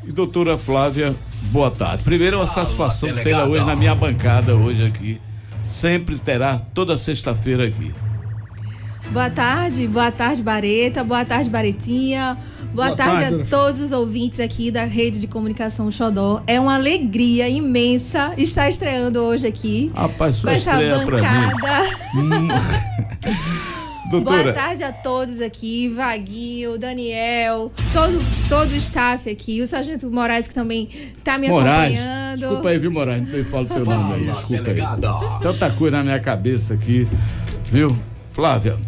E doutora Flávia, boa tarde. Primeiro, é uma satisfação tê-la hoje na minha bancada, hoje aqui. Sempre terá, toda sexta-feira aqui. Boa tarde Bareta, boa tarde Baretinha, boa tarde a todos os ouvintes aqui da Rede de Comunicação Xodó. É uma alegria imensa estar estreando hoje aqui. Rapaz, sua com essa estreia bancada. Pra mim. Doutora. Boa tarde a todos aqui, Vaguinho, Daniel, todo o staff aqui, o Sargento Moraes que também está me acompanhando. Desculpa aí, viu, Moraes? Não falo teu nome aí, desculpa aí. Tanta coisa na minha cabeça aqui, viu? Flávia,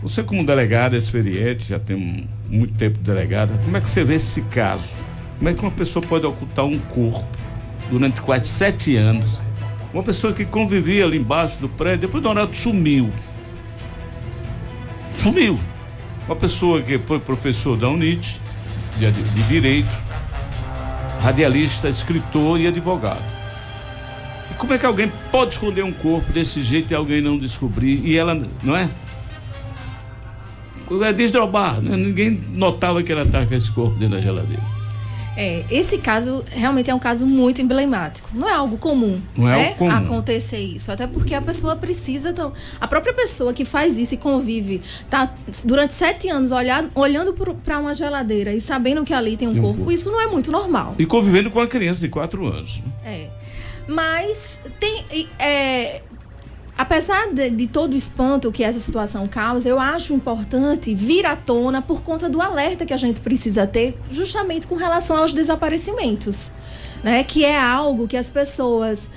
você como delegada experiente, já tem muito tempo de delegada, como é que você vê esse caso? Como é que uma pessoa pode ocultar um corpo durante quase 7 anos? Uma pessoa que convivia ali embaixo do prédio, depois do horário sumiu. Uma pessoa que foi professor da UNIT, de Direito, radialista, escritor e advogado. E como é que alguém pode esconder um corpo desse jeito e alguém não descobrir? E ela, não é? É desdobrar, né? Ninguém notava que ela estava com esse corpo dentro da geladeira. Esse caso realmente é um caso muito emblemático. Não é algo comum, acontecer isso. Até porque a pessoa precisa... A própria pessoa que faz isso e convive, tá durante 7 anos olhando para uma geladeira e sabendo que ali tem um corpo, isso não é muito normal. E convivendo com uma criança de 4 anos. Mas tem... Apesar de todo o espanto que essa situação causa, eu acho importante vir à tona por conta do alerta que a gente precisa ter justamente com relação aos desaparecimentos, né? Que é algo que as pessoas,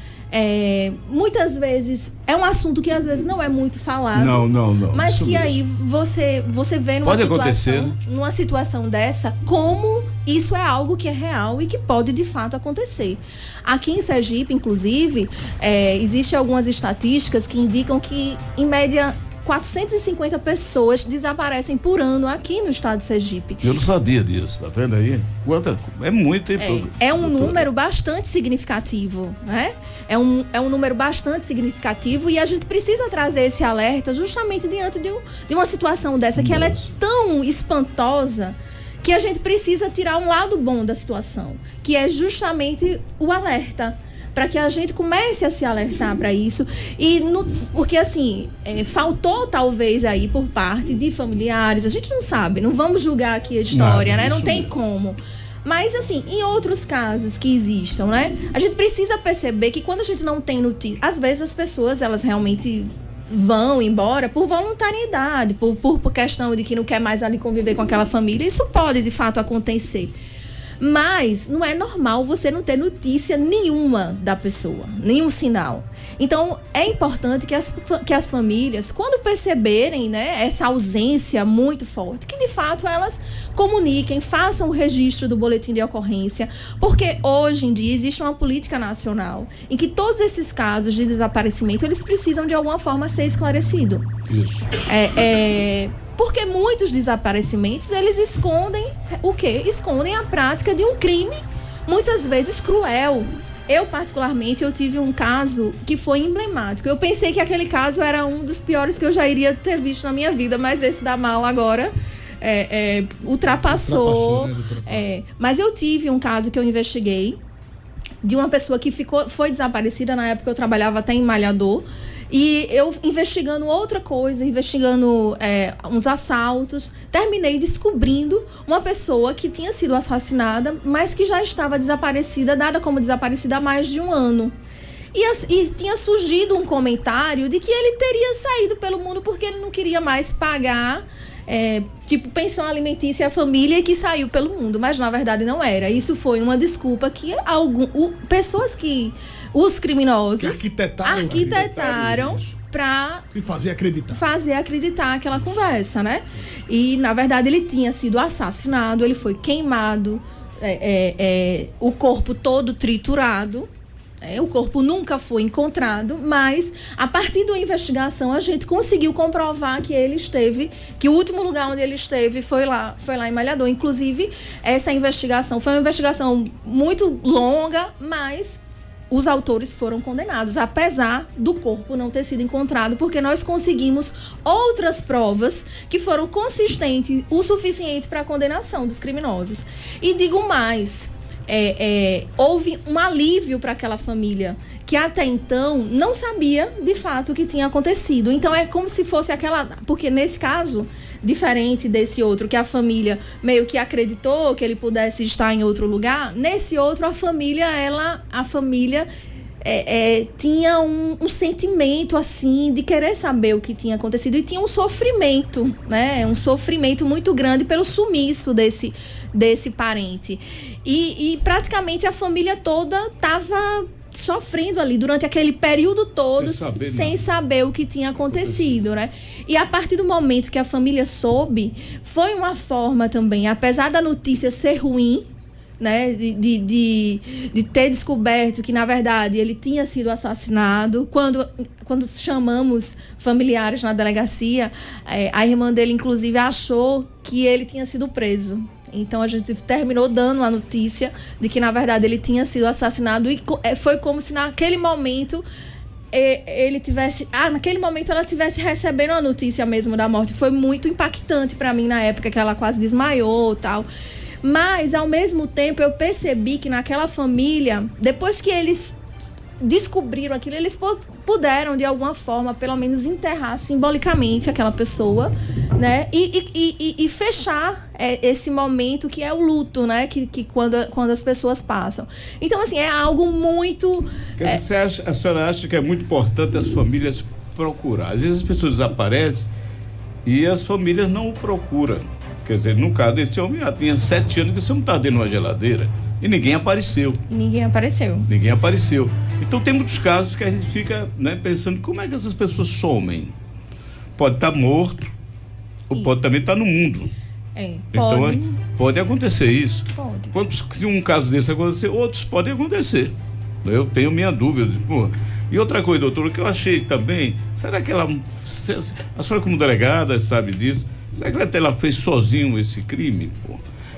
muitas vezes, é um assunto que às vezes não é muito falado. Não. Mas que mesmo. Aí você vê numa situação dessa, como isso é algo que é real e que pode de fato acontecer. Aqui em Sergipe, inclusive, existem algumas estatísticas que indicam que, em média, 450 pessoas desaparecem por ano aqui no estado de Sergipe. Eu não sabia disso, tá vendo aí? É muito, hein? É um número bastante significativo, né? É um número bastante significativo e a gente precisa trazer esse alerta justamente diante de uma situação dessa, que ela é tão espantosa que a gente precisa tirar um lado bom da situação, que é justamente o alerta, para que a gente comece a se alertar para isso. Porque assim, faltou talvez aí por parte de familiares, a gente não sabe, não vamos julgar aqui a história, né? Não tem como. Mas assim, em outros casos que existam, né? A gente precisa perceber que quando a gente não tem notícia, às vezes as pessoas, elas realmente vão embora por voluntariedade, por questão de que não quer mais ali conviver com aquela família. Isso pode de fato acontecer. Mas não é normal você não ter notícia nenhuma da pessoa, nenhum sinal. Então, é importante que as famílias, quando perceberem, né, essa ausência muito forte, que de fato elas comuniquem, façam o registro do boletim de ocorrência, porque hoje em dia existe uma política nacional em que todos esses casos de desaparecimento, eles precisam de alguma forma ser esclarecidos. Isso. Porque muitos desaparecimentos, eles escondem o quê? Escondem a prática de um crime, muitas vezes cruel. Eu, particularmente, eu tive um caso que foi emblemático. Eu pensei que aquele caso era um dos piores que eu já iria ter visto na minha vida, mas esse da mala agora ultrapassou. Né, mas eu tive um caso que eu investiguei de uma pessoa que foi desaparecida. Na época eu trabalhava até em Malhador. E eu investigando outra coisa, uns assaltos, terminei descobrindo uma pessoa que tinha sido assassinada, mas que já estava desaparecida, dada como desaparecida há mais de 1 ano. E tinha surgido um comentário de que ele teria saído pelo mundo porque ele não queria mais pagar pensão alimentícia à família, e que saiu pelo mundo, mas na verdade não era. Isso foi uma desculpa que pessoas que... Os criminosos arquitetaram para fazer acreditar aquela conversa, né? E, na verdade, ele tinha sido assassinado, ele foi queimado, o corpo todo triturado. O corpo nunca foi encontrado, mas a partir da investigação a gente conseguiu comprovar que o último lugar onde ele esteve foi lá em Malhador. Inclusive, essa investigação foi uma investigação muito longa, mas os autores foram condenados, apesar do corpo não ter sido encontrado, porque nós conseguimos outras provas que foram consistentes o suficiente para a condenação dos criminosos. E digo mais, houve um alívio para aquela família que até então não sabia de fato o que tinha acontecido. Então é como se fosse porque nesse caso, diferente desse outro, que a família meio que acreditou que ele pudesse estar em outro lugar, nesse outro a família tinha um sentimento assim de querer saber o que tinha acontecido e tinha um sofrimento, né? Um sofrimento muito grande pelo sumiço desse parente. E praticamente a família toda estava sofrendo ali durante aquele período todo sem saber o que tinha acontecido, né? E a partir do momento que a família soube, foi uma forma também, apesar da notícia ser ruim, né, de ter descoberto que, na verdade, ele tinha sido assassinado. Quando chamamos familiares na delegacia, a irmã dele, inclusive, achou que ele tinha sido preso. Então, a gente terminou dando a notícia de que, na verdade, ele tinha sido assassinado. E foi como se, naquele momento, naquele momento ela tivesse recebendo a notícia mesmo da morte. Foi muito impactante para mim na época, que ela quase desmaiou e tal. Mas, ao mesmo tempo, eu percebi que naquela família, depois que eles descobriram aquilo, eles puderam, de alguma forma, pelo menos enterrar simbolicamente aquela pessoa, né? E fechar esse momento que é o luto, né? Que quando as pessoas passam. Então, assim, é algo muito... A senhora acha que é muito importante as famílias procurar? Às vezes as pessoas desaparecem e as famílias não o procuram. Quer dizer, no caso desse homem, já tinha 7 anos que esse homem está dentro de uma geladeira e ninguém apareceu. Ninguém apareceu. Então tem muitos casos que a gente fica, né, pensando como é que essas pessoas somem. Pode estar morto ou pode também estar no mundo. Então pode acontecer isso. Se um caso desse acontecer, outros podem acontecer. Eu tenho minha dúvida. E outra coisa, doutora, que eu achei também, será que a senhora como delegada sabe disso? Será que ela fez sozinho esse crime?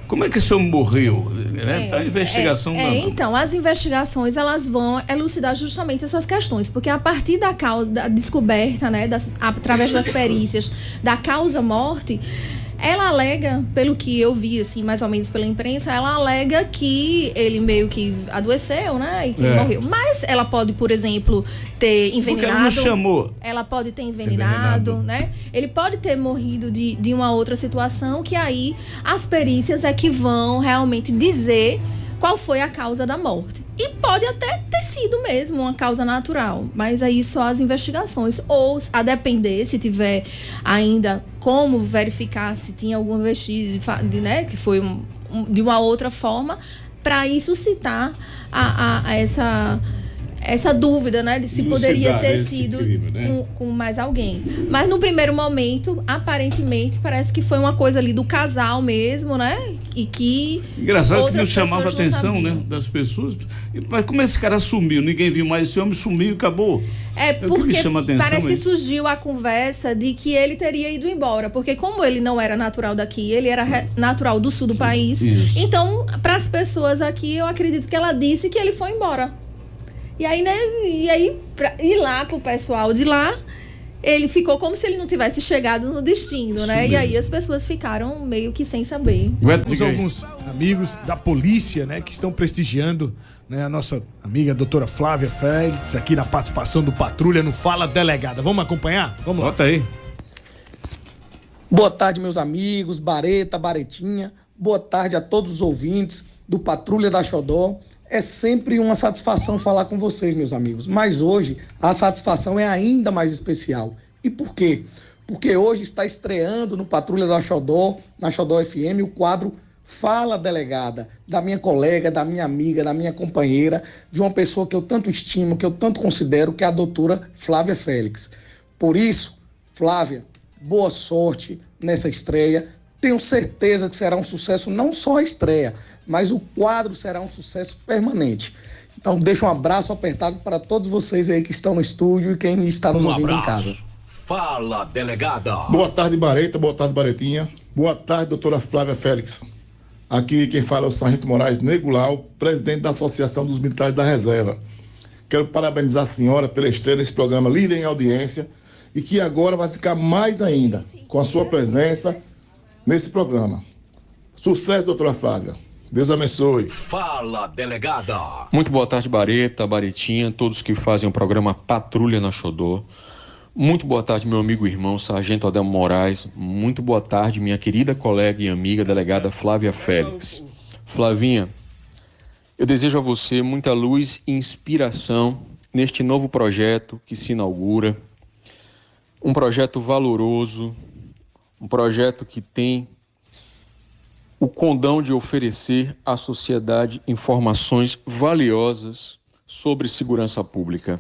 Como é que esse homem morreu? A investigação... Então, as investigações, elas vão elucidar justamente essas questões, porque a partir da descoberta, né, através das perícias, da causa-morte, ela alega, pelo que eu vi, assim, mais ou menos pela imprensa, ela alega que ele meio que adoeceu, né? E que morreu. Mas ela pode, por exemplo, ter envenenado. Porque ela não chamou. Ela pode ter envenenado, né? Ele pode ter morrido de uma outra situação, que aí as perícias é que vão realmente dizer qual foi a causa da morte. E pode até ter sido mesmo uma causa natural, mas aí só as investigações, ou a depender, se tiver ainda como verificar se tinha algum vestígio, né, que foi de uma outra forma, para isso citar essa dúvida, né, de se poderia ter sido crime, né? com mais alguém. Mas no primeiro momento, aparentemente, parece que foi uma coisa ali do casal mesmo, né? E que engraçado que não chamava a atenção, né, das pessoas. Mas como esse cara sumiu? Ninguém viu mais esse homem, sumiu e acabou. Porque parece que surgiu a conversa de que ele teria ido embora, porque como ele não era natural daqui, ele era natural do sul do país. Isso. Então, para as pessoas aqui, eu acredito que ela disse que ele foi embora. E aí, né, pra ir lá pro pessoal de lá, ele ficou como se ele não tivesse chegado no destino, né? E aí as pessoas ficaram meio que sem saber. Temos alguns amigos da polícia, né, que estão prestigiando, né, a nossa amiga doutora Flávia Félix, aqui na participação do Patrulha no Fala Delegada. Vamos acompanhar? Vamos lá. Bota aí. Boa tarde, meus amigos, Bareta, Baretinha. Boa tarde a todos os ouvintes do Patrulha da Xodó. É sempre uma satisfação falar com vocês, meus amigos. Mas hoje a satisfação é ainda mais especial. E por quê? Porque hoje está estreando no Patrulha da Xodó, na Xodó FM, o quadro Fala Delegada, da minha colega, da minha amiga, da minha companheira, de uma pessoa que eu tanto estimo, que eu tanto considero, que é a doutora Flávia Félix. Por isso, Flávia, boa sorte nessa estreia. Tenho certeza que será um sucesso, não só a estreia, mas o quadro será um sucesso permanente. Então, deixo um abraço apertado para todos vocês aí que estão no estúdio e quem está nos ouvindo em casa. Fala, delegada. Boa tarde, Bareta. Boa tarde, Baretinha. Boa tarde, doutora Flávia Félix. Aqui quem fala é o Sargento Moraes Negulau, presidente da Associação dos Militares da Reserva. Quero parabenizar a senhora pela estreia nesse programa líder em audiência e que agora vai ficar mais ainda com a sua presença nesse programa. Sucesso, doutora Flávia. Deus abençoe. Fala, delegada. Muito boa tarde, Bareta, Baretinha, todos que fazem o programa Patrulha na Xodó. Muito boa tarde, meu amigo e irmão, Sargento Adelmo Moraes. Muito boa tarde, minha querida colega e amiga, delegada Flávia Félix. Flavinha, eu desejo a você muita luz e inspiração neste novo projeto que se inaugura. Um projeto valoroso, um projeto que tem o condão de oferecer à sociedade informações valiosas sobre segurança pública.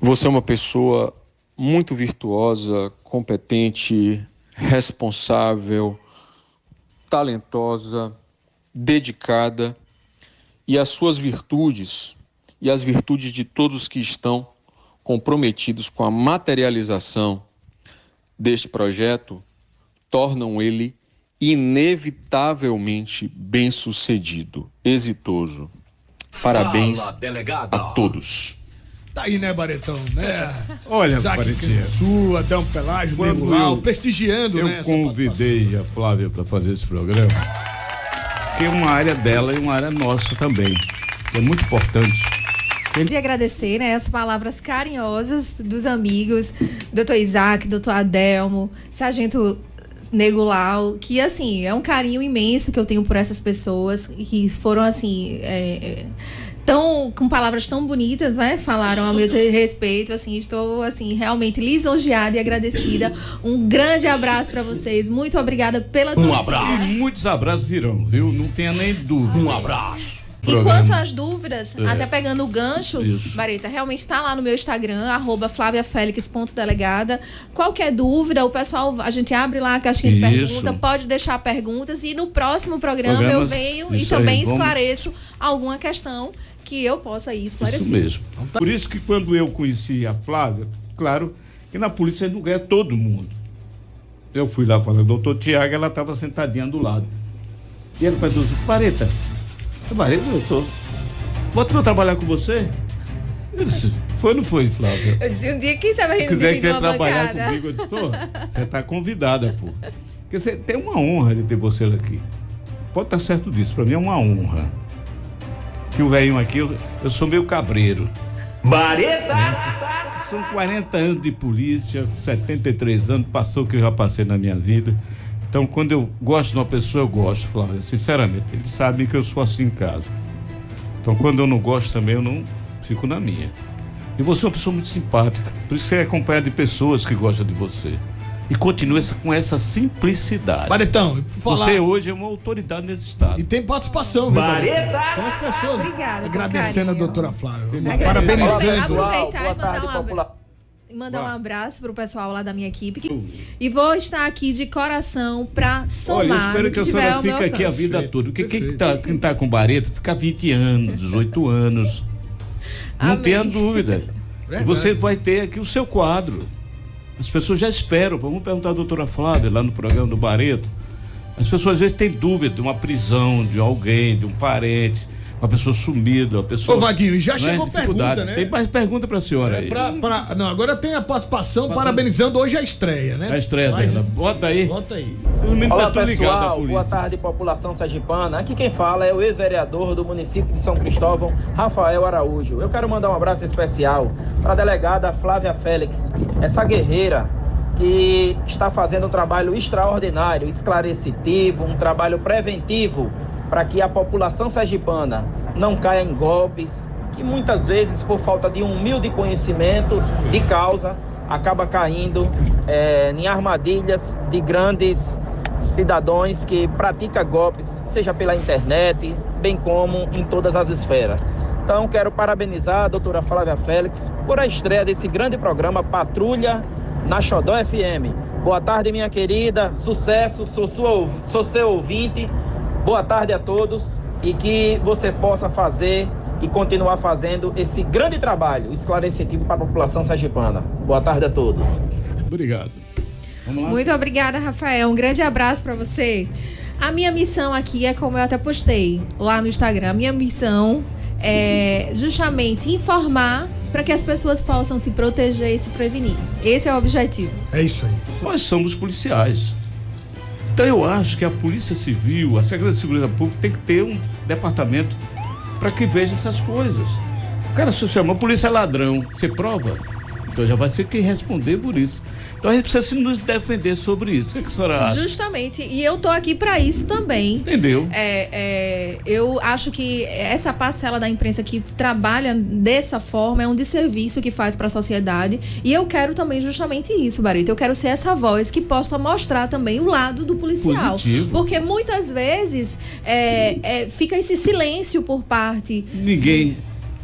Você é uma pessoa muito virtuosa, competente, responsável, talentosa, dedicada, e as suas virtudes e as virtudes de todos que estão comprometidos com a materialização deste projeto tornam ele inevitavelmente bem-sucedido, exitoso. Parabéns a todos. Tá aí, né, Baretão? Né? Olha, Isaac Baretinha, Sul, Adelmo Pelágio, quando Negulau, prestigiando, eu né? essa convidei a Flávia para fazer esse programa, que é uma área dela e uma área nossa também. É muito importante. De agradecer, né, as palavras carinhosas dos amigos, Dr. Isaac, Dr. Adelmo, Sargento Negulau, que, assim, é um carinho imenso que eu tenho por essas pessoas e que foram, assim, com palavras tão bonitas, né? Falaram a meu respeito, assim, estou, assim, realmente lisonjeada e agradecida. Um grande abraço para vocês. Muito obrigada pela torcida. Um abraço. E muitos abraços virão, viu? Não tenha nem dúvida. Um abraço. E quanto às dúvidas, até pegando o gancho, Isso. Bareta, realmente está lá no meu Instagram, @flaviafelix.delegada. Qualquer dúvida, o pessoal, a gente abre lá a caixinha de pergunta, pode deixar perguntas e no próximo programa eu venho e também esclareço alguma questão que eu possa aí esclarecer. Isso mesmo. Por isso que quando eu conheci a Flávia, claro que na polícia não ganha todo mundo. Eu fui lá falar com o doutor Tiago, ela estava sentadinha do lado. E ele falou assim, Bareta, doutor, bota pra trabalhar com você? Eu disse, foi ou não foi, Flávia? Eu disse, um dia, quem sabe a gente quiser divide uma trabalhar bancada. comigo, eu disse, pô, você tá convidada, pô. Porque você tem uma honra de ter você aqui. Pode estar certo disso, pra mim é uma honra. Que o velhinho aqui, eu sou meio cabreiro. Bareta! São 40 anos de polícia, 73 anos, passou o que eu já passei na minha vida. Então, quando eu gosto de uma pessoa, eu gosto, Flávia, sinceramente. Eles sabem que eu sou assim em casa. Então, quando eu não gosto também, eu não fico na minha. E você é uma pessoa muito simpática. Por isso que você é acompanhado de pessoas que gostam de você. E continua com essa simplicidade. Baretão, falar... Você hoje é uma autoridade nesse estado. E tem participação, viu, Bareta! Tem as pessoas Obrigada, agradecendo a carinho. doutora Flávia. Parabenizando. Parabenizando. Mandar um abraço pro pessoal lá da minha equipe. E vou estar aqui de coração pra somar. Olha, eu espero que a senhora fique aqui a alcance. vida toda. Porque quem tá com Bareta fica 20 anos, 18 anos. Não Amém. tenha dúvida. E você vai ter aqui o seu quadro. As pessoas já esperam. Vamos perguntar à doutora Flávia lá no programa do Bareta. As pessoas às vezes têm dúvida de uma prisão, de alguém, de um parente, uma pessoa sumida, uma pessoa... Ô, Vaguinho, e já né, chegou pergunta, né? Tem mais pergunta pra senhora aí. Não, agora tem a participação parabenizando hoje a estreia, né? A estreia dela. Bota aí. Bota aí. O menino Olá, tá tudo ligado à pessoal, polícia. boa tarde, população sergipana. Aqui quem fala é o ex-vereador do município de São Cristóvão, Rafael Araújo. Eu quero mandar um abraço especial para a delegada Flávia Félix, essa guerreira que está fazendo um trabalho extraordinário, esclarecido, um trabalho preventivo para que a população sergipana não caia em golpes, que muitas vezes, por falta de um humilde conhecimento de causa, acaba caindo em armadilhas de grandes cidadãos que praticam golpes, seja pela internet, bem como em todas as esferas. Então, quero parabenizar a doutora Flávia Félix por a estreia desse grande programa Patrulha na Xodó FM. Boa tarde, minha querida, sucesso, sou seu ouvinte. Boa tarde a todos e que você possa fazer e continuar fazendo esse grande trabalho esclarecido para a população sergipana. Boa tarde a todos. Obrigado. Vamos lá. Muito obrigada, Rafael. Um grande abraço para você. A minha missão aqui é, como eu até postei lá no Instagram, a minha missão é justamente informar para que as pessoas possam se proteger e se prevenir. Esse é o objetivo. É isso aí. Nós somos policiais. Então eu acho que a Polícia Civil, a Secretaria de Segurança Pública tem que ter um departamento para que veja essas coisas. O cara se chama, a polícia é ladrão, você prova? Então já vai ser quem responder por isso. Então a gente precisa nos defender sobre isso. O que a senhora acha? Justamente, e eu tô aqui para isso também. Entendeu? Eu acho que essa parcela da imprensa que trabalha dessa forma é um desserviço que faz para a sociedade, e eu quero também justamente isso, Barreto. Eu quero ser essa voz que possa mostrar também o lado do policial. Positivo. Porque muitas vezes fica esse silêncio por parte... Ninguém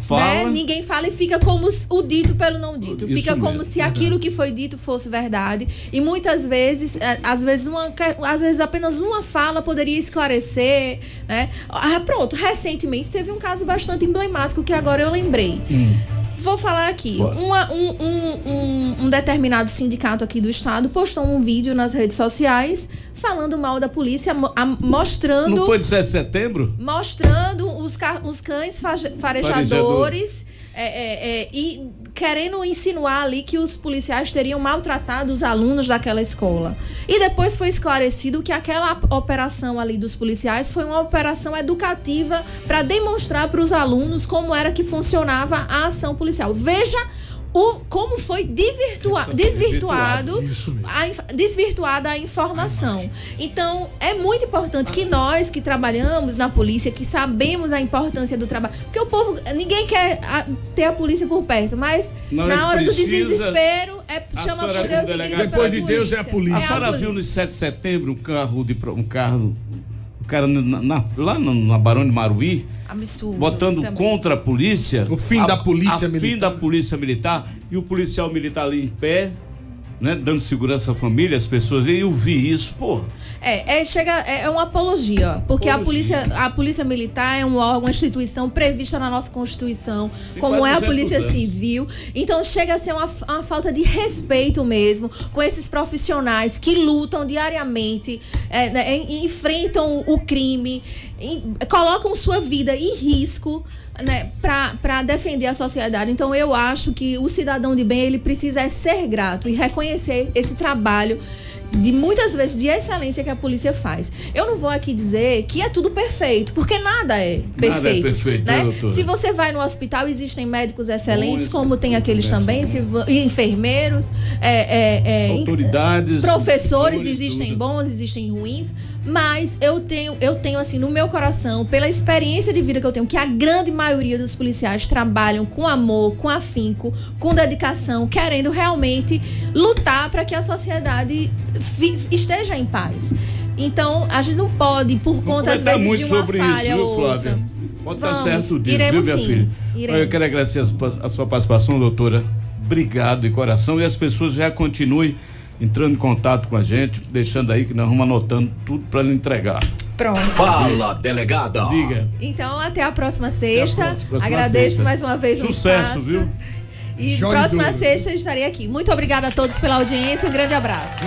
fala. Né? Ninguém fala e fica como o dito pelo não dito. Isso fica como mesmo, se aquilo que foi dito fosse verdade. E muitas vezes, às vezes apenas uma fala poderia esclarecer, né? Pronto, recentemente teve um caso bastante emblemático que agora eu lembrei. Vou falar aqui. Um determinado sindicato aqui do estado postou um vídeo nas redes sociais falando mal da polícia, mostrando... Não foi de 7 de setembro? Mostrando os cães farejadores e querendo insinuar ali que os policiais teriam maltratado os alunos daquela escola. E depois foi esclarecido que aquela operação ali dos policiais foi uma operação educativa para demonstrar para os alunos como era que funcionava a ação policial. Veja como foi desvirtuada a informação. Então, é muito importante que nós que trabalhamos na polícia, que sabemos a importância do trabalho, porque o povo, ninguém quer ter a polícia por perto, mas na hora do desespero, chama por Deus e grita pela depois de Deus é a polícia. A senhora viu no 7 de setembro um cara lá na Barão de Maruí, absurdo, botando também contra a polícia, o fim da polícia militar. Fim da polícia militar, e o policial militar ali em pé, né, dando segurança à família, às pessoas. E eu vi isso, pô. É uma apologia, porque a polícia militar é uma instituição prevista na nossa Constituição, como é a Polícia Civil. Então chega a ser uma falta de respeito mesmo com esses profissionais que lutam diariamente, enfrentam o crime, colocam sua vida em risco, né, para defender a sociedade. Então eu acho que o cidadão de bem, ele precisa ser grato e reconhecer esse trabalho de muitas vezes de excelência que a polícia faz. Eu não vou aqui dizer que é tudo perfeito, porque nada é perfeito. Nada é perfeito, né? Doutora? Se você vai no hospital, existem médicos excelentes, como tem aqueles também, enfermeiros, autoridades, professores, existem bons, existem ruins, mas eu tenho assim no meu coração, pela experiência de vida que eu tenho, que a grande maioria dos policiais trabalham com amor, com afinco, com dedicação, querendo realmente lutar para que a sociedade esteja em paz. Então, a gente não pode, por conta, às vezes, de uma falha ou outra. Pode estar certo disso, iremos, viu, minha sim, filha? iremos. Eu quero agradecer a sua participação, doutora. Obrigado de coração. E as pessoas já continuem entrando em contato com a gente, deixando aí que nós vamos anotando tudo para lhe entregar. Pronto. Fala, delegada. Diga. Então, até a próxima sexta. Próxima Agradeço sexta. mais uma vez o Sucesso, espaço. viu? E próxima sexta eu estarei aqui. Muito obrigada a todos pela audiência. Um grande abraço.